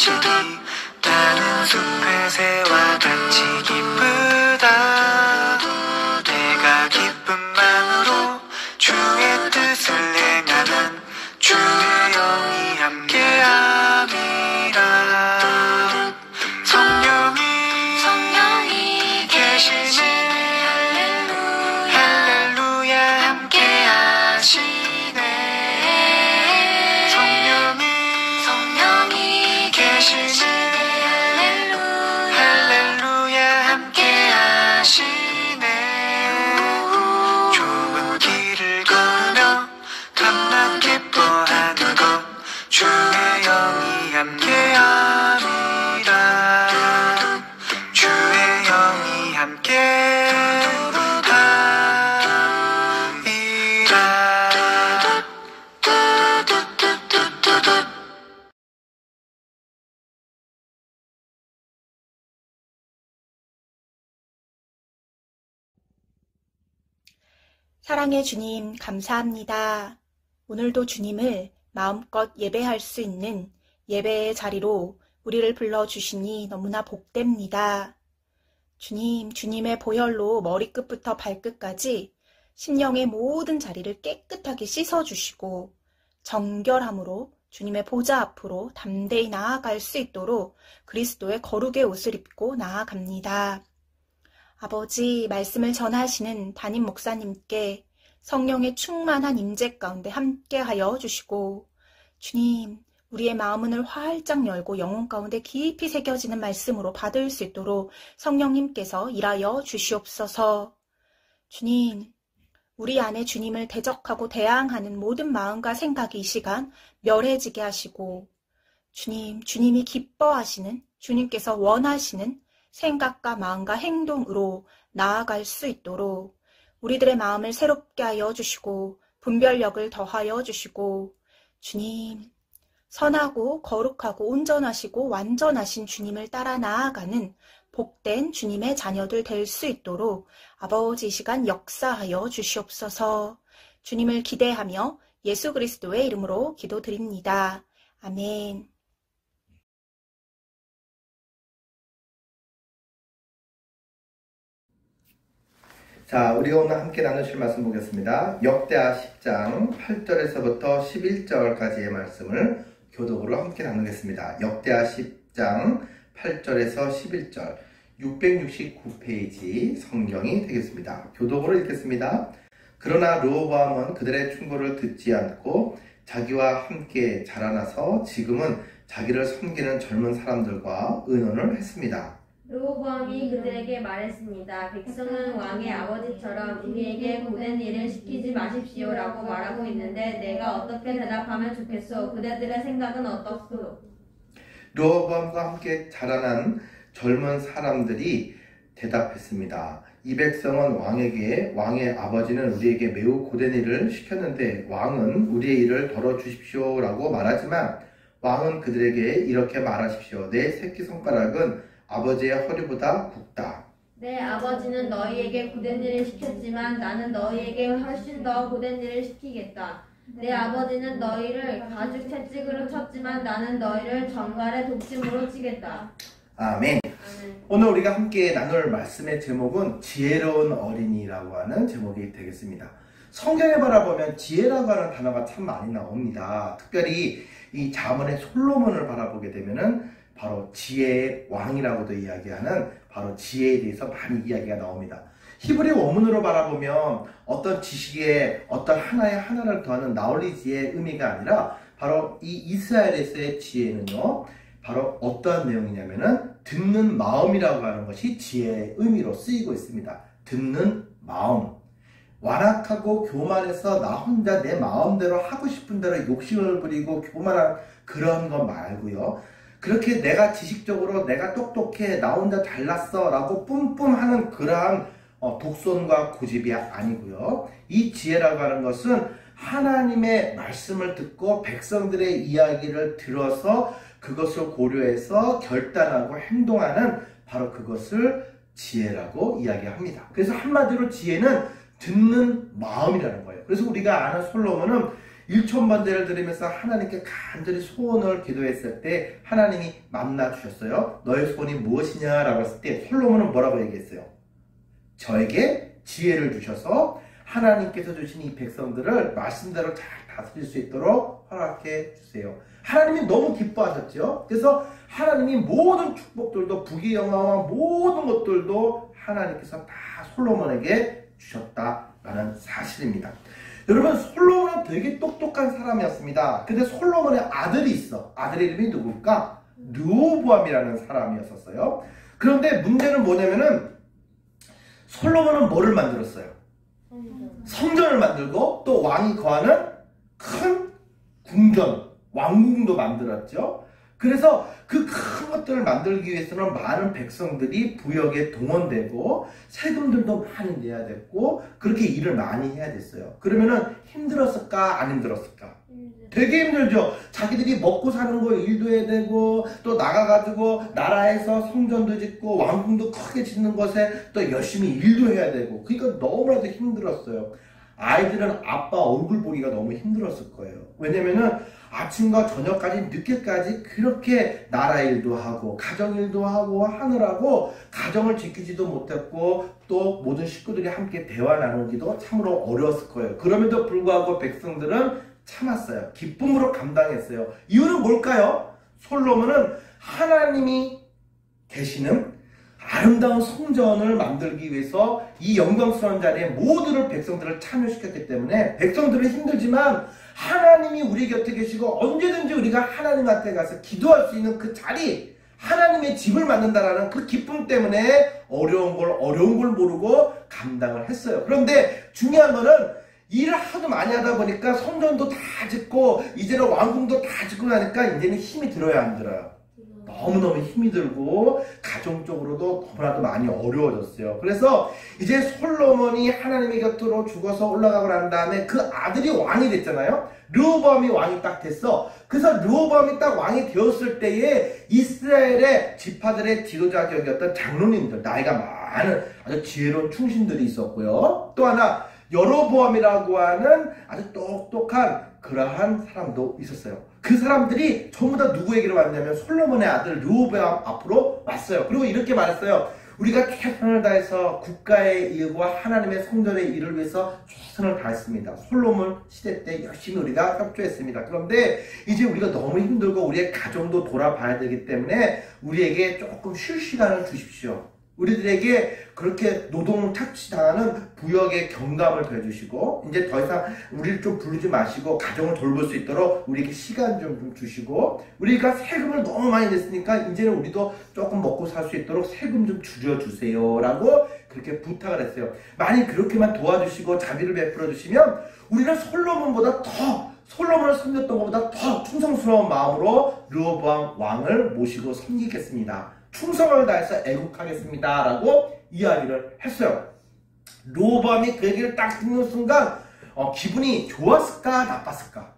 가시리 나는 숲의 새와 같이 기쁘다. 내가 기쁨만으로 주의 뜻을 행하는 주의 영이 함께함이라. 성령이 계시네 할렐루야 함께하시네. 성령이 계시네 할렐루야 함께하시네. 좁은 길을 걸으며 탐난 기뻐하는 것 주의 영이 함께함이라. 주의 영이 함께함이라. 사랑의 주님, 감사합니다. 오늘도 주님을 마음껏 예배할 수 있는 예배의 자리로 우리를 불러주시니 너무나 복됩니다. 주님, 주님의 보혈로 머리끝부터 발끝까지 심령의 모든 자리를 깨끗하게 씻어주시고 정결함으로 주님의 보좌 앞으로 담대히 나아갈 수 있도록 그리스도의 거룩의 옷을 입고 나아갑니다. 아버지, 말씀을 전하시는 담임 목사님께 성령의 충만한 임재 가운데 함께하여 주시고 주님, 우리의 마음문을 활짝 열고 영혼 가운데 깊이 새겨지는 말씀으로 받을 수 있도록 성령님께서 일하여 주시옵소서. 주님, 우리 안에 주님을 대적하고 대항하는 모든 마음과 생각이 이 시간 멸해지게 하시고 주님, 주님이 기뻐하시는, 주님께서 원하시는 생각과 마음과 행동으로 나아갈 수 있도록 우리들의 마음을 새롭게 하여 주시고 분별력을 더하여 주시고 주님, 선하고 거룩하고 온전하시고 완전하신 주님을 따라 나아가는 복된 주님의 자녀들 될 수 있도록 아버지 이 시간 역사하여 주시옵소서. 주님을 기대하며 예수 그리스도의 이름으로 기도드립니다. 아멘. 자, 우리가 오늘 함께 나누실 말씀 보겠습니다. 역대하 10장 8절에서부터 11절까지의 말씀을 교독으로 함께 나누겠습니다. 역대하 10장 8절에서 11절 669페이지 성경이 되겠습니다. 교독으로 읽겠습니다. 그러나 르호보암은 그들의 충고를 듣지 않고 자기와 함께 자라나서 지금은 자기를 섬기는 젊은 사람들과 의논을 했습니다. 르호보암이 그들에게 말했습니다. 백성은 왕의 아버지처럼 우리에게 고된 일을 시키지 마십시오라고 말하고 있는데 내가 어떻게 대답하면 좋겠소? 그대들의 생각은 어떻소? 르호보암과 함께 자라난 젊은 사람들이 대답했습니다. 이 백성은 왕에게 왕의 아버지는 우리에게 매우 고된 일을 시켰는데 왕은 우리의 일을 덜어주십시오 라고 말하지만 왕은 그들에게 이렇게 말하십시오. 내 새끼손가락은 아버지의 허리보다 굵다. 내 아버지는 너희에게 고된 일을 시켰지만 나는 너희에게 훨씬 더 고된 일을 시키겠다. 내 아버지는 너희를 가죽 채찍으로 쳤지만 나는 너희를 정갈의 독침으로 치겠다. 아멘. 오늘 우리가 함께 나눌 말씀의 제목은 지혜로운 어린이라고 하는 제목이 되겠습니다. 성경에 바라보면 지혜라고 하는 단어가 참 많이 나옵니다. 특별히 이 잠언의 솔로몬을 바라보게 되면은 바로 지혜의 왕이라고도 이야기하는 바로 지혜에 대해서 많이 이야기가 나옵니다. 히브리 원문으로 바라보면 어떤 지식에 어떤 하나를 더하는 나올리지의 의미가 아니라 바로 이 이스라엘에서의 지혜는요, 바로 어떤 내용이냐면은 듣는 마음이라고 하는 것이 지혜의 의미로 쓰이고 있습니다. 듣는 마음. 완악하고 교만해서 나 혼자 내 마음대로 하고 싶은 대로 욕심을 부리고 교만한 그런 거 말고요. 그렇게 내가 지식적으로 내가 똑똑해 나 혼자 잘났어 라고 뿜뿜하는 그러한 독선과 고집이 아니고요. 이 지혜라고 하는 것은 하나님의 말씀을 듣고 백성들의 이야기를 들어서 그것을 고려해서 결단하고 행동하는 바로 그것을 지혜라고 이야기합니다. 그래서 한마디로 지혜는 듣는 마음이라는 거예요. 그래서 우리가 아는 솔로몬은 일천번제를 드리면서 하나님께 간절히 소원을 기도했을 때 하나님이 만나 주셨어요. 너의 소원이 무엇이냐라고 했을 때 솔로몬은 뭐라고 얘기했어요? 저에게 지혜를 주셔서 하나님께서 주신 이 백성들을 말씀대로 잘 다스릴 수 있도록 허락해 주세요. 하나님이 너무 기뻐하셨죠. 그래서 하나님이 모든 축복들도 부귀영화와 모든 것들도 하나님께서 다 솔로몬에게 주셨다라는 사실입니다. 여러분, 솔로몬은 되게 똑똑한 사람이었습니다. 근데 솔로몬의 아들이 있어. 아들 이름이 누굴까? 르호보암이라는 사람이었었어요. 그런데 문제는 뭐냐면은 솔로몬은 뭐를 만들었어요? 성전을 만들고 또 왕이 거하는 큰 궁전, 왕궁도 만들었죠. 그래서 그 큰 것들을 만들기 위해서는 많은 백성들이 부역에 동원되고 세금들도 많이 내야 됐고 그렇게 일을 많이 해야 됐어요. 그러면은 힘들었을까 안 힘들었을까? 되게 힘들죠. 자기들이 먹고 사는 거 일도 해야 되고 또 나가가지고 나라에서 성전도 짓고 왕궁도 크게 짓는 것에 또 열심히 일도 해야 되고 그러니까 너무나도 힘들었어요. 아이들은 아빠 얼굴 보기가 너무 힘들었을 거예요. 왜냐면은 아침과 저녁까지 늦게까지 그렇게 나라 일도 하고 가정 일도 하고 하느라고 가정을 지키지도 못했고 또 모든 식구들이 함께 대화 나누기도 참으로 어려웠을 거예요. 그럼에도 불구하고 백성들은 참았어요. 기쁨으로 감당했어요. 이유는 뭘까요? 솔로몬은 하나님이 계시는 아름다운 성전을 만들기 위해서 이 영광스러운 자리에 모두를 백성들을 참여시켰기 때문에 백성들은 힘들지만 하나님이 우리 곁에 계시고 언제든지 우리가 하나님한테 가서 기도할 수 있는 그 자리, 하나님의 집을 만든다라는 그 기쁨 때문에 어려운 걸 모르고 감당을 했어요. 그런데 중요한 거는 일을 하도 많이 하다 보니까 성전도 다 짓고 이제는 왕궁도 다 짓고 나니까 이제는 힘이 들어야 안 들어요. 너무너무 힘이 들고 가정적으로도 너무나도 많이 어려워졌어요. 그래서 이제 솔로몬이 하나님의 곁으로 죽어서 올라가고 난 다음에 그 아들이 왕이 됐잖아요. 르호보암이 왕이 딱 됐어. 그래서 르호보암이 딱 왕이 되었을 때에 이스라엘의 지파들의 지도자격이었던 장로님들, 나이가 많은 아주 지혜로운 충신들이 있었고요. 또 하나 여로보암이라고 하는 아주 똑똑한 그러한 사람도 있었어요. 그 사람들이 전부 다 누구에게로 왔냐면 솔로몬의 아들 르호보암 앞으로 왔어요. 그리고 이렇게 말했어요. 우리가 최선을 다해서 국가의 일과 하나님의 성전의 일을 위해서 최선을 다했습니다. 솔로몬 시대 때 열심히 우리가 협조했습니다. 그런데 이제 우리가 너무 힘들고 우리의 가정도 돌아봐야 되기 때문에 우리에게 조금 쉴 시간을 주십시오. 우리들에게 그렇게 노동 착취당하는 부역의 경감을 더해주시고 이제 더 이상 우리를 좀 부르지 마시고 가정을 돌볼 수 있도록 우리에게 시간 좀 주시고 우리가 세금을 너무 많이 냈으니까 이제는 우리도 조금 먹고 살 수 있도록 세금 좀 줄여주세요 라고 그렇게 부탁을 했어요. 만약 그렇게만 도와주시고 자비를 베풀어 주시면 우리는 솔로몬을 섬겼던 것보다 더 충성스러운 마음으로 르호보암 왕을 모시고 섬기겠습니다. 충성을 다해서 애국하겠습니다 라고 이야기를 했어요. 르호보암이 그 얘기를 딱 듣는 순간 기분이 좋았을까 나빴을까?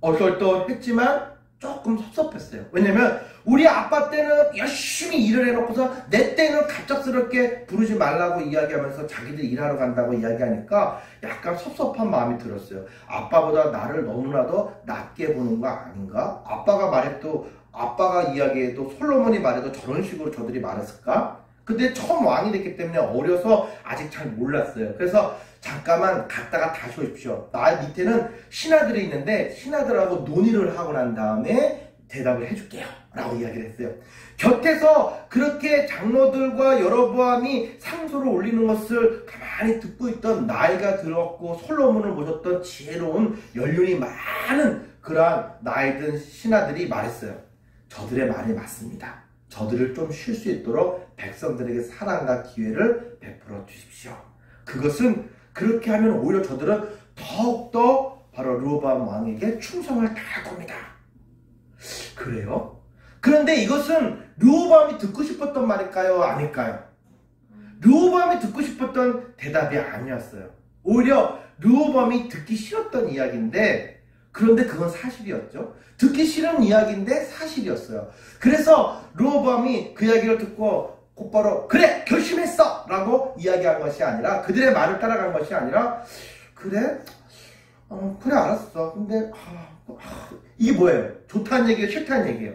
얼떨떨했지만 조금 섭섭했어요. 왜냐면 우리 아빠 때는 열심히 일을 해놓고서 내 때는 갑작스럽게 부르지 말라고 이야기하면서 자기들 일하러 간다고 이야기하니까 약간 섭섭한 마음이 들었어요. 아빠보다 나를 너무나도 낮게 보는 거 아닌가? 아빠가 이야기해도 솔로몬이 말해도 저런 식으로 저들이 말했을까? 근데 처음 왕이 됐기 때문에 어려서 아직 잘 몰랐어요. 그래서 잠깐만 갔다가 다시 오십시오. 나 밑에는 신하들이 있는데 신하들하고 논의를 하고 난 다음에 대답을 해줄게요 라고 이야기를 했어요. 곁에서 그렇게 장로들과 여로보암이 상소를 올리는 것을 가만히 듣고 있던 나이가 들었고 솔로몬을 모셨던 지혜로운 연륜이 많은 그러한 나이 든 신하들이 말했어요. 저들의 말이 맞습니다. 저들을 좀 쉴 수 있도록 백성들에게 사랑과 기회를 베풀어 주십시오. 그것은 그렇게 하면 오히려 저들은 더욱더 바로 르호보암 왕에게 충성을 다할 겁니다. 그래요? 그런데 이것은 르호보암이 듣고 싶었던 말일까요? 아닐까요? 르호보암이 듣고 싶었던 대답이 아니었어요. 오히려 르호보암이 듣기 싫었던 이야기인데 그런데 그건 사실이었죠. 듣기 싫은 이야기인데 사실이었어요. 그래서 르호보암이 그 이야기를 듣고 곧바로 그래 결심했어 라고 이야기한 것이 아니라 그들의 말을 따라간 것이 아니라 그래 그래 알았어. 근데 이게 뭐예요? 좋다는 얘기예요? 싫다는 얘기예요?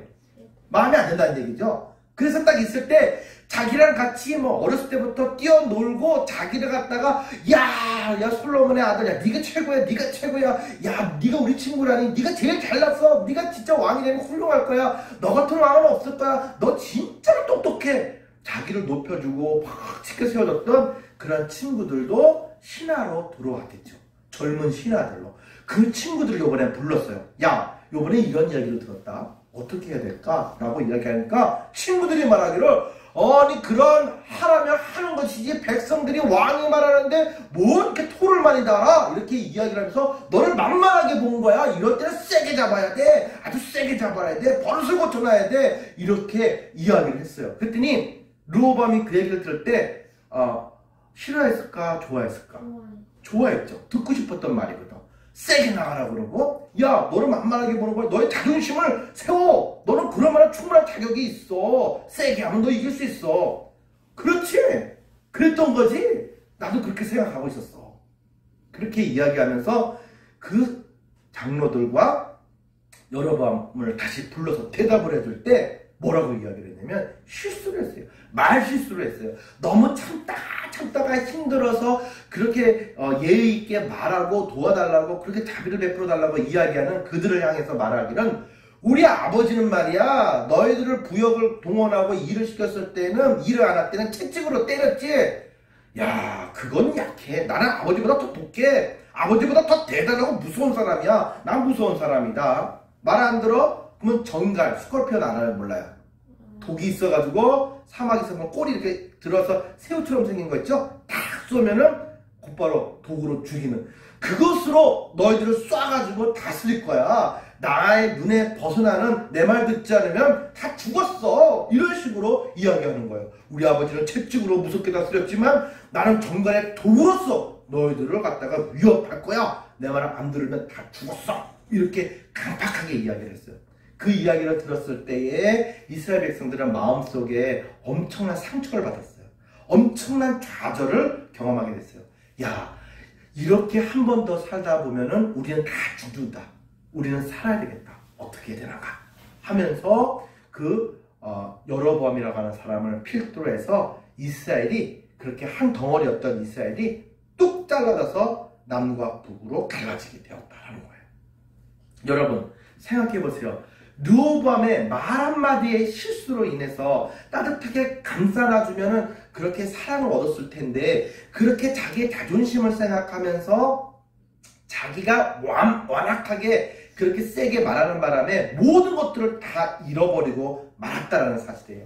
마음에 안 든다는 얘기죠. 그래서 딱 있을 때 자기랑 같이 뭐 어렸을 때부터 뛰어놀고 자기를 갖다가 야 솔로몬의 아들, 야 네가 최고야, 네가 최고야, 야 네가 우리 친구라니, 네가 제일 잘났어, 네가 진짜 왕이 되면 훌륭할 거야, 너 같은 왕은 없을 거야, 너 진짜로 똑똑해, 자기를 높여주고 팍 치켜 세워줬던 그런 친구들도 신하로 들어왔겠죠. 젊은 신하들로. 그 친구들을 요번에 불렀어요. 야, 요번에 이런 이야기를 들었다. 어떻게 해야 될까? 라고 이야기하니까 친구들이 말하기를, 아니 그런 하라면 하는 것이지 백성들이 왕이 말하는데 뭐 이렇게 토를 많이 달아? 이렇게 이야기를 하면서 너를 만만하게 본 거야. 이럴 때는 세게 잡아야 돼. 아주 세게 잡아야 돼. 버릇을 고쳐놔야 돼. 이렇게 이야기를 했어요. 그랬더니 르호보암이 그 얘기를 들을 때 싫어했을까? 좋아했을까? 좋아했죠. 듣고 싶었던 말이거든. 세게 나가라 그러고, 야 너를 만만하게 보는 거야. 너의 자존심을 세워. 너는 그럴 만한 충분한 자격이 있어. 세게 하면 너 이길 수 있어. 그렇지. 그랬던 거지. 나도 그렇게 생각하고 있었어. 그렇게 이야기하면서 그 장로들과 여로보암을 다시 불러서 대답을 해줄 때 뭐라고 이야기를 했냐면 실수를 했어요. 말 실수를 했어요. 너무 참다가 힘들어서 그렇게 예의 있게 말하고 도와달라고, 그렇게 자비를 베풀어 달라고 이야기하는 그들을 향해서 말하기는, 우리 아버지는 말이야 너희들을 부역을 동원하고 일을 시켰을 때는, 일을 안 할 때는 채찍으로 때렸지. 야 그건 약해. 나는 아버지보다 더 독해. 아버지보다 더 대단하고 무서운 사람이야. 난 무서운 사람이다. 말 안 들어? 그러면 정갈, 스콜피온 알아요? 몰라요? 독이 있어가지고 사막에서 보면 꼬리 이렇게 들어서 새우처럼 생긴 거 있죠? 탁 쏘면은 곧바로 독으로 죽이는, 그것으로 너희들을 쏴가지고 다스릴 거야. 나의 눈에 벗어나는 내 말 듣지 않으면 다 죽었어. 이런 식으로 이야기하는 거예요. 우리 아버지는 채찍으로 무섭게 다스렸지만 나는 정갈의 독으로서 너희들을 갖다가 위협할 거야. 내 말을 안 들으면 다 죽었어. 이렇게 강팍하게 이야기를 했어요. 그 이야기를 들었을 때에 이스라엘 백성들은 마음속에 엄청난 상처를 받았어요. 엄청난 좌절을 경험하게 됐어요. 야, 이렇게 한 번 더 살다 보면은 우리는 다 죽는다. 우리는 살아야 되겠다. 어떻게 해야 되나가 하면서 그 여로보암이라고 하는 사람을 필두로 해서 이스라엘이, 그렇게 한 덩어리였던 이스라엘이 뚝 잘라져서 남과 북으로 갈라지게 되었다라는 거예요. 여러분 생각해 보세요. 르호보암의 말 한마디의 실수로 인해서 따뜻하게 감싸놔주면은 그렇게 사랑을 얻었을 텐데, 그렇게 자기의 자존심을 생각하면서 자기가 완악하게 그렇게 세게 말하는 바람에 모든 것들을 다 잃어버리고 말았다라는 사실이에요.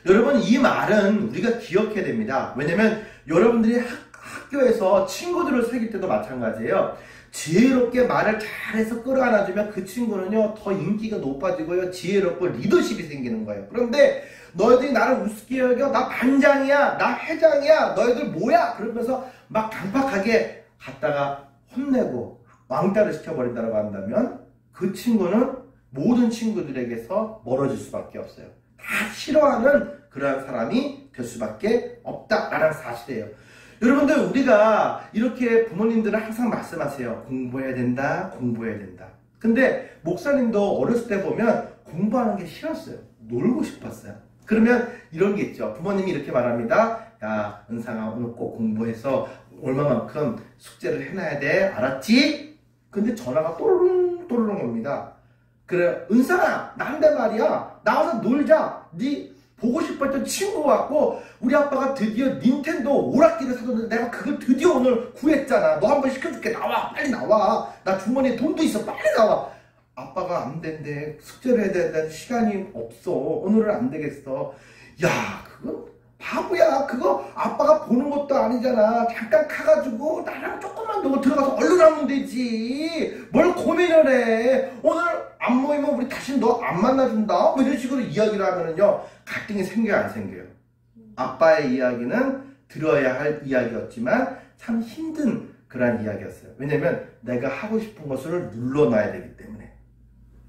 여러분 이 말은 우리가 기억해야 됩니다. 왜냐면 여러분들이 학교에서 친구들을 사귈 때도 마찬가지예요. 지혜롭게 말을 잘해서 끌어안아주면 그 친구는요 더 인기가 높아지고요 지혜롭고 리더십이 생기는 거예요. 그런데 너희들이 나를 우습게 여겨, 나 반장이야, 나 회장이야, 너희들 뭐야, 그러면서 막 강팍하게 갖다가 혼내고 왕따를 시켜버린다고 한다면 그 친구는 모든 친구들에게서 멀어질 수밖에 없어요. 다 싫어하는 그러한 사람이 될 수밖에 없다라는 사실이에요. 여러분들 우리가 이렇게 부모님들은 항상 말씀하세요. 공부해야 된다, 공부해야 된다. 근데 목사님도 어렸을 때 보면 공부하는 게 싫었어요. 놀고 싶었어요. 그러면 이런 게 있죠. 부모님이 이렇게 말합니다. 야 은상아 오늘 꼭 공부해서 얼마만큼 숙제를 해놔야 돼. 알았지? 근데 전화가 또르릉 또르릉 옵니다. 그래 은상아 나한테 말이야. 나와서 놀자. 네 보고 싶었던 친구 같고 우리 아빠가 드디어 닌텐도 오락기를 사줬는데 내가 그걸 드디어 오늘 구했잖아. 너 한번 시켜줄게. 나와 빨리 나와. 나 주머니에 돈도 있어. 빨리 나와. 아빠가 안 된대. 숙제를 해야 된다는 시간이 없어. 오늘은 안 되겠어. 야 그건 바보야. 그거 아빠가 보는 것도 아니잖아. 잠깐 가가지고 나랑 조금만 더 들어가서 얼른 하면 되지. 뭘 고민을 해. 오늘 안 모이면 우리 다시 너 안 만나준다. 뭐 이런 식으로 이야기를 하면은요 갈등이 생겨요 안 생겨요? 아빠의 이야기는 들어야 할 이야기였지만 참 힘든 그런 이야기였어요. 왜냐면 내가 하고 싶은 것을 눌러놔야 되기 때문에.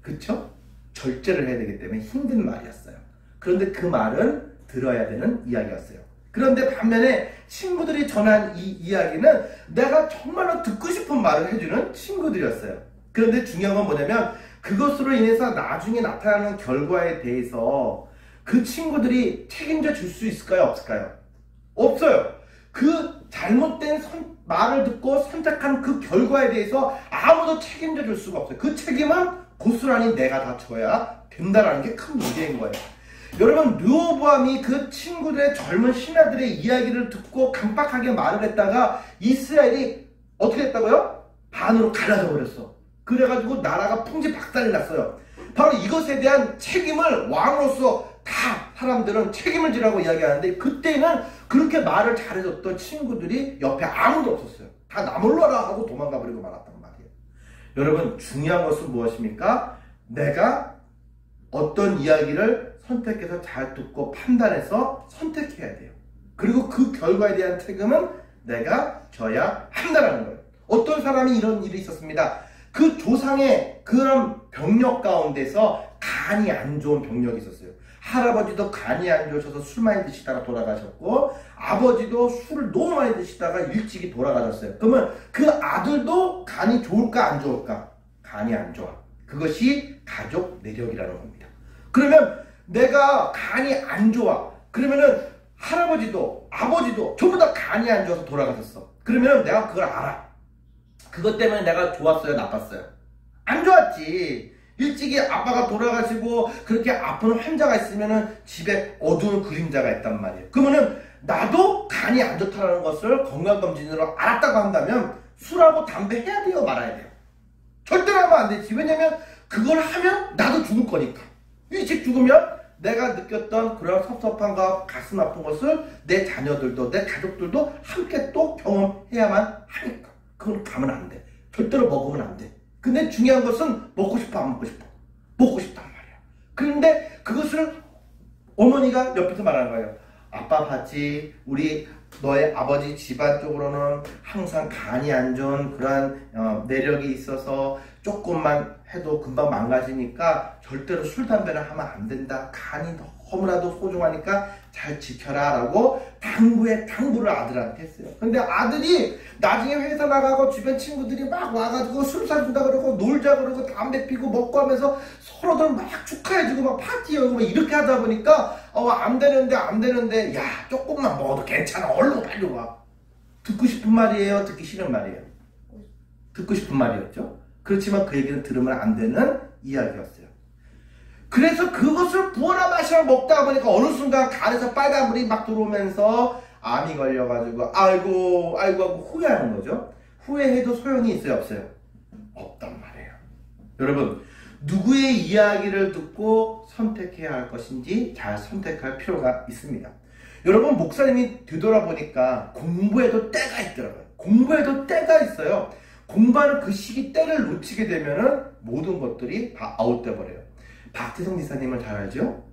그쵸? 절제를 해야 되기 때문에 힘든 말이었어요. 그런데 그 말은 들어야 되는 이야기였어요. 그런데 반면에 친구들이 전한 이 이야기는 내가 정말로 듣고 싶은 말을 해주는 친구들이었어요. 그런데 중요한 건 뭐냐면 그것으로 인해서 나중에 나타나는 결과에 대해서 그 친구들이 책임져 줄 수 있을까요? 없을까요? 없어요. 그 잘못된 말을 듣고 선택한 그 결과에 대해서 아무도 책임져 줄 수가 없어요. 그 책임은 고스란히 내가 다 져야 된다는 게 큰 문제인 거예요. 여러분, 르호보암이 그 친구들의 젊은 신하들의 이야기를 듣고 강박하게 말을 했다가 이스라엘이 어떻게 했다고요? 반으로 갈라져 버렸어. 그래가지고 나라가 풍지박산이 났어요. 바로 이것에 대한 책임을 왕으로서 다 사람들은 책임을 지라고 이야기하는데 그때는 그렇게 말을 잘해줬던 친구들이 옆에 아무도 없었어요. 다 나몰라라 하고 도망가 버리고 말았단 말이에요. 여러분, 중요한 것은 무엇입니까? 내가 어떤 이야기를 선택해서 잘 듣고 판단해서 선택해야 돼요. 그리고 그 결과에 대한 책임은 내가 져야 한다는 거예요. 어떤 사람이 이런 일이 있었습니다. 그 조상의 그런 병력 가운데서 간이 안 좋은 병력이 있었어요. 할아버지도 간이 안 좋으셔서 술 많이 드시다가 돌아가셨고 아버지도 술을 너무 많이 드시다가 일찍이 돌아가셨어요. 그러면 그 아들도 간이 좋을까 안 좋을까? 간이 안 좋아. 그것이 가족 내력이라는 겁니다. 그러면 내가 간이 안 좋아. 그러면은 할아버지도 아버지도 전부 다 간이 안 좋아서 돌아가셨어. 그러면 내가 그걸 알아. 그것 때문에 내가 좋았어요, 나빴어요? 안 좋았지. 일찍이 아빠가 돌아가시고 그렇게 아픈 환자가 있으면은 집에 어두운 그림자가 있단 말이에요. 그러면은 나도 간이 안 좋다는 것을 건강검진으로 알았다고 한다면 술하고 담배 해야 돼요, 말아야 돼요? 절대로 하면 안 되지. 왜냐면 그걸 하면 나도 죽을 거니까. 일찍 죽으면 내가 느꼈던 그런 섭섭함과 가슴 아픈 것을 내 자녀들도 내 가족들도 함께 또 경험해야만 하니까. 그건 가면 안 돼. 절대로 먹으면 안 돼. 근데 중요한 것은 먹고 싶어 안 먹고 싶어? 먹고 싶단 말이야. 그런데 그것을 어머니가 옆에서 말하는 거예요. 아빠 봤지? 우리 너의 아버지 집안 쪽으로는 항상 간이 안 좋은 그런 내력이 있어서 조금만 해도 금방 망가지니까 절대로 술, 담배를 하면 안 된다. 간이 너무나도 소중하니까 잘 지켜라 라고 당부를 아들한테 했어요. 근데 아들이 나중에 회사 나가고 주변 친구들이 막 와가지고 술 사준다 그러고 놀자 그러고 담배 피고 먹고 하면서 서로들 막 축하해주고 막 파티 열고 막 이렇게 하다 보니까 안 되는데 야 조금만 먹어도 괜찮아. 얼른 빨리 와. 듣고 싶은 말이에요? 듣기 싫은 말이에요? 듣고 싶은 말이었죠. 그렇지만 그 얘기는 들으면 안 되는 이야기였어요. 그래서 그것을 부어라 마시라 먹다 보니까 어느 순간 간에서 빨간불이 막 들어오면서 암이 걸려가지고 아이고 하고 후회하는 거죠. 후회해도 소용이 있어요, 없어요? 없단 말이에요. 여러분, 누구의 이야기를 듣고 선택해야 할 것인지 잘 선택할 필요가 있습니다. 여러분, 목사님이 되돌아보니까 공부에도 때가 있더라고요. 공부에도 때가 있어요. 공부하는 그 시기 때를 놓치게 되면은 모든 것들이 다 아웃돼 버려요. 박태성 지사님을 잘 알죠?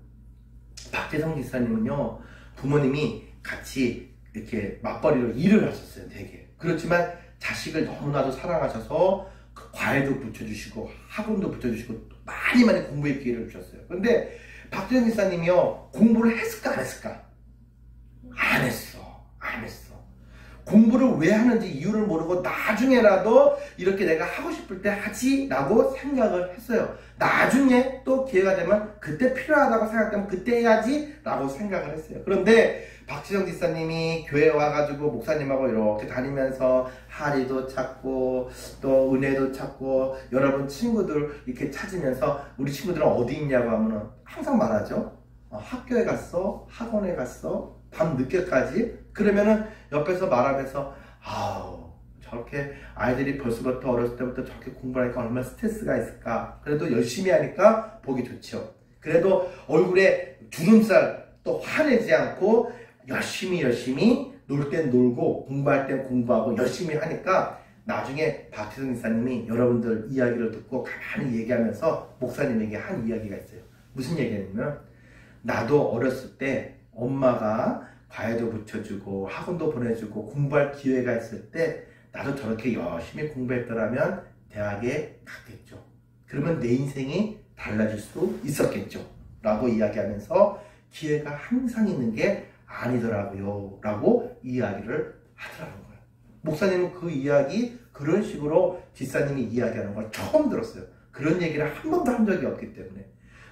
박태성 지사님은요, 부모님이 같이 이렇게 맞벌이로 일을 하셨어요, 되게. 그렇지만 자식을 너무나도 사랑하셔서 과외도 붙여주시고 학원도 붙여주시고 많이 공부의 기회를 주셨어요. 그런데 박태성 지사님이요, 공부를 했을까 안 했을까? 안 했어. 공부를 왜 하는지 이유를 모르고 나중에라도 이렇게 내가 하고 싶을 때 하지 라고 생각을 했어요. 나중에 또 기회가 되면 그때 필요하다고 생각하면 그때 해야지 라고 생각을 했어요. 그런데 박지성 지사님이 교회에 와가지고 목사님하고 이렇게 다니면서 하리도 찾고 또 은혜도 찾고 여러분 친구들 이렇게 찾으면서 우리 친구들은 어디 있냐고 하면 항상 말하죠. 학교에 갔어, 학원에 갔어, 밤 늦게까지. 그러면은 옆에서 말하면서 아우 저렇게 아이들이 벌써부터 어렸을 때부터 저렇게 공부하니까 얼마나 스트레스가 있을까. 그래도 열심히 하니까 보기 좋죠. 그래도 얼굴에 주름살 또 화내지 않고 열심히 놀 땐 놀고 공부할 땐 공부하고 열심히 하니까 나중에 박태성 지사님이 여러분들 이야기를 듣고 가만히 얘기하면서 목사님에게 한 이야기가 있어요. 무슨 얘기냐면 나도 어렸을 때 엄마가 과외도 붙여주고 학원도 보내주고 공부할 기회가 있을 때 나도 저렇게 열심히 공부했더라면 대학에 갔겠죠. 그러면 내 인생이 달라질 수 있었겠죠. 라고 이야기하면서 기회가 항상 있는 게 아니더라고요 라고 이야기를 하더라는 거예요. 목사님은 그 이야기 그런 식으로 집사님이 이야기하는 걸 처음 들었어요. 그런 얘기를 한 번도 한 적이 없기 때문에.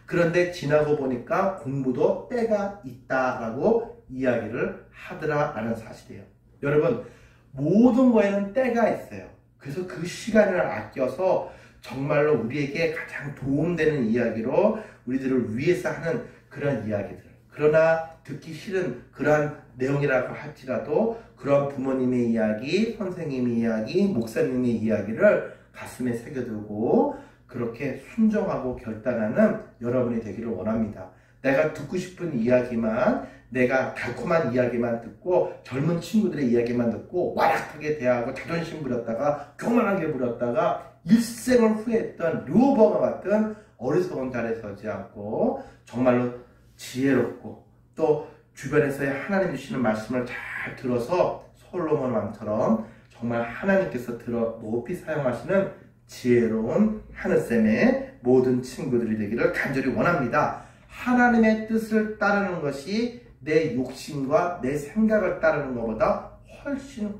그런데 지나고 보니까 공부도 때가 있다라고 이야기를 하더라라는 사실이에요. 여러분, 모든 거에는 때가 있어요. 그래서 그 시간을 아껴서 정말로 우리에게 가장 도움되는 이야기로 우리들을 위해서 하는 그런 이야기들. 그러나 듣기 싫은 그러한 내용이라고 할지라도 그런 부모님의 이야기, 선생님의 이야기, 목사님의 이야기를 가슴에 새겨두고 그렇게 순종하고 결단하는 여러분이 되기를 원합니다. 내가 듣고 싶은 이야기만, 내가 달콤한 이야기만 듣고 젊은 친구들의 이야기만 듣고 완악하게 대하고 자존심 부렸다가 교만하게 부렸다가 일생을 후회했던 르호보암과 같은 어리석은 자리에 서지 않고 정말로 지혜롭고 또 주변에서의 하나님 주시는 말씀을 잘 들어서 솔로몬 왕처럼 정말 하나님께서 들어 높이 사용하시는 지혜로운 하늘쌤의 모든 친구들이 되기를 간절히 원합니다. 하나님의 뜻을 따르는 것이 내 욕심과 내 생각을 따르는 것보다 훨씬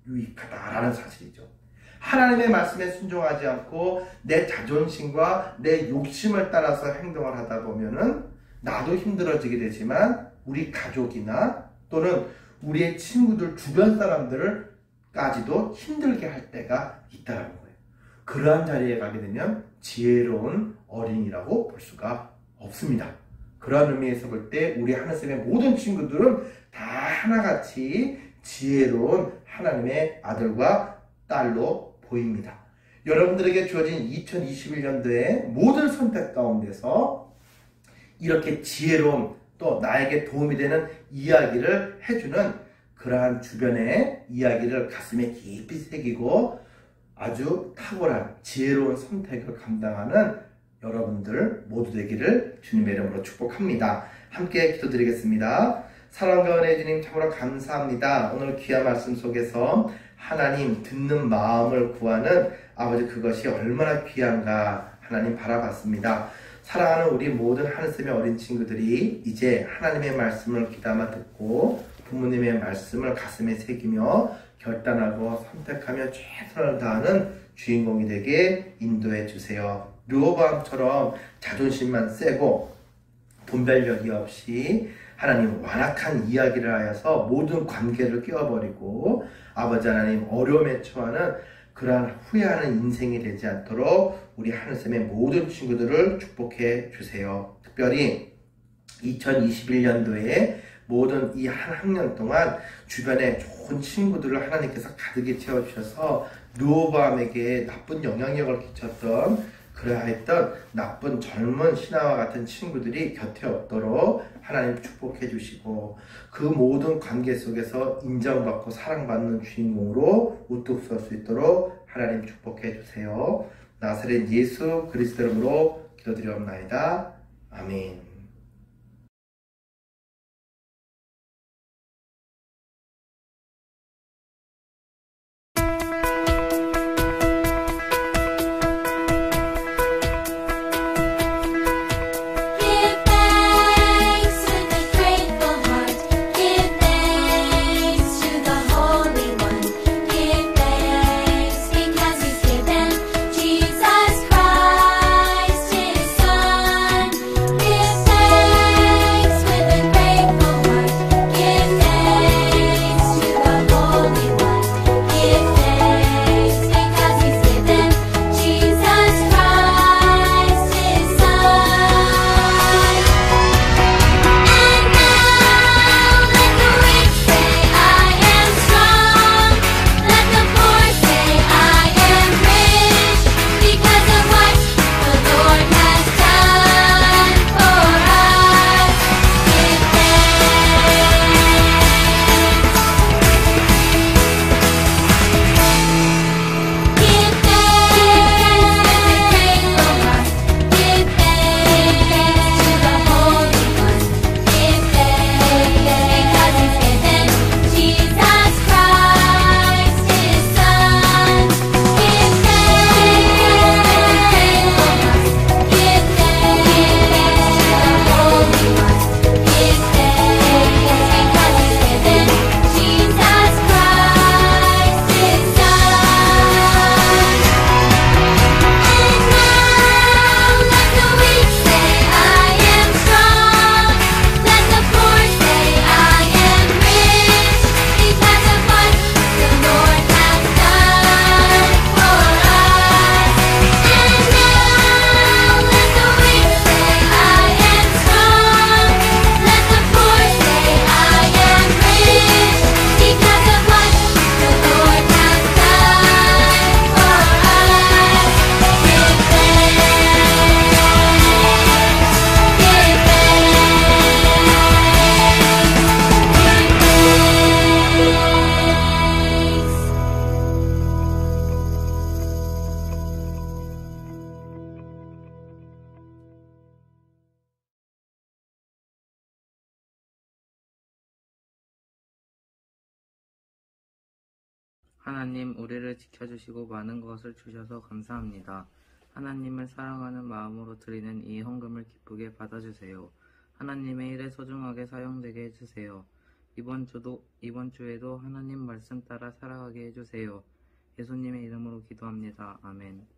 유익하다라는 사실이죠. 하나님의 말씀에 순종하지 않고 내 자존심과 내 욕심을 따라서 행동을 하다 보면은 나도 힘들어지게 되지만 우리 가족이나 또는 우리의 친구들 주변 사람들까지도 힘들게 할 때가 있다는 거예요. 그러한 자리에 가게 되면 지혜로운 어린이라고 볼 수가 없습니다. 그러한 의미에서 볼 때 우리 하늘쌤의 모든 친구들은 다 하나같이 지혜로운 하나님의 아들과 딸로 보입니다. 여러분들에게 주어진 2021년도의 모든 선택 가운데서 이렇게 지혜로운 또 나에게 도움이 되는 이야기를 해주는 그러한 주변의 이야기를 가슴에 깊이 새기고 아주 탁월한 지혜로운 선택을 감당하는 여러분들 모두 되기를 주님의 이름으로 축복합니다. 함께 기도드리겠습니다. 사랑과 은혜의 주님 참으로 감사합니다. 오늘 귀한 말씀 속에서 하나님 듣는 마음을 구하는 아버지 그것이 얼마나 귀한가 하나님 바라봤습니다. 사랑하는 우리 모든 하늘쌤의 어린 친구들이 이제 하나님의 말씀을 귀담아 듣고 부모님의 말씀을 가슴에 새기며 결단하고 선택하며 최선을 다하는 주인공이 되게 인도해 주세요. 르호보암처럼 자존심만 세고 분별력이 없이 하나님 완악한 이야기를 하여서 모든 관계를 깨워버리고 아버지 하나님 어려움에 처하는 그러한 후회하는 인생이 되지 않도록 우리 하늘쌤의 모든 친구들을 축복해 주세요. 특별히 2021년도에 모든 이 한 학년 동안 주변에 좋은 친구들을 하나님께서 가득히 채워주셔서 르호보암에게 나쁜 영향력을 끼쳤던 그러하였던 나쁜 젊은 신하와 같은 친구들이 곁에 없도록 하나님 축복해 주시고 그 모든 관계 속에서 인정받고 사랑받는 주인공으로 우뚝 설 수 있도록 하나님 축복해 주세요. 나사렛 예수 그리스도 이름으로 기도드리옵나이다. 아멘. Jesus Christ, His Son. Give 하나님, 우리를 지켜주시고 많은 것을 주셔서 감사합니다. 하나님을 사랑하는 마음으로 드리는 이 헌금을 기쁘게 받아주세요. 하나님의 일에 소중하게 사용되게 해주세요. 이번 주에도 하나님 말씀 따라 살아가게 해주세요. 예수님의 이름으로 기도합니다. 아멘.